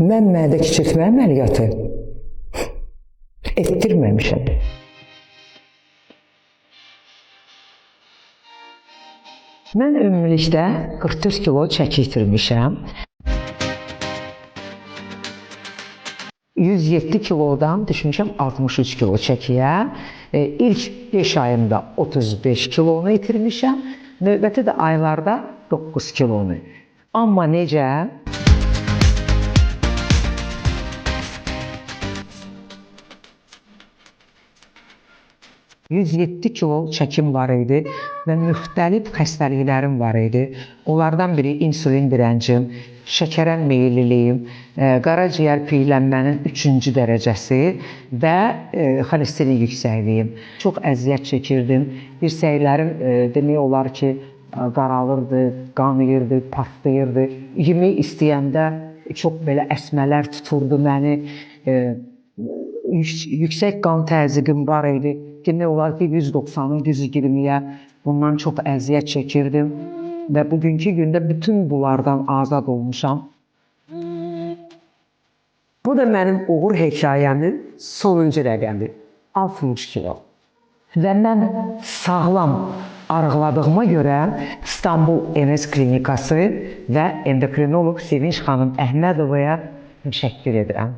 Mən mədə kiçiltmə əməliyyatı etdirməmişəm. Mən ümumilikdə 44 kilo çəki itirmişəm. 107 kilodan düşmüşəm 63 kilo çəkiyə. İlk 5 ayımda 35 kilonu itirmişəm. Növbəti də aylarda 9 kilonu. Amma necə? ...107 kilo çəkim var idi və müxtəlif xəstəliklərim var idi. Onlardan biri insulin dirəncim, şəkərə meyilliliyim, qaraciyər piyələnmənin 3-cü dərəcəsi və xolesterin yüksəkliyim. Çox əziyyət çəkirdim. Dirsəklərim demək olar ki, qaralırdı, qanayırdı, partlayırdı. Yemək istəyəndə çox belə əsmələr tuturdu məni. Yüksək qan təzyiqim var idi. Demək olar ki, 190-ın 120-yə bundan çox əziyyət çəkirdim və bugünkü gündə bütün bunlardan azad olmuşam. Bu da mənim uğur hekayəmin sonuncu rəqəmi, 60 kilo. Və mən sağlam arıqladığıma görə İstanbul MS Klinikası və endokrinoloq Sevinç xanım Əhmədovaya təşəkkür edirəm.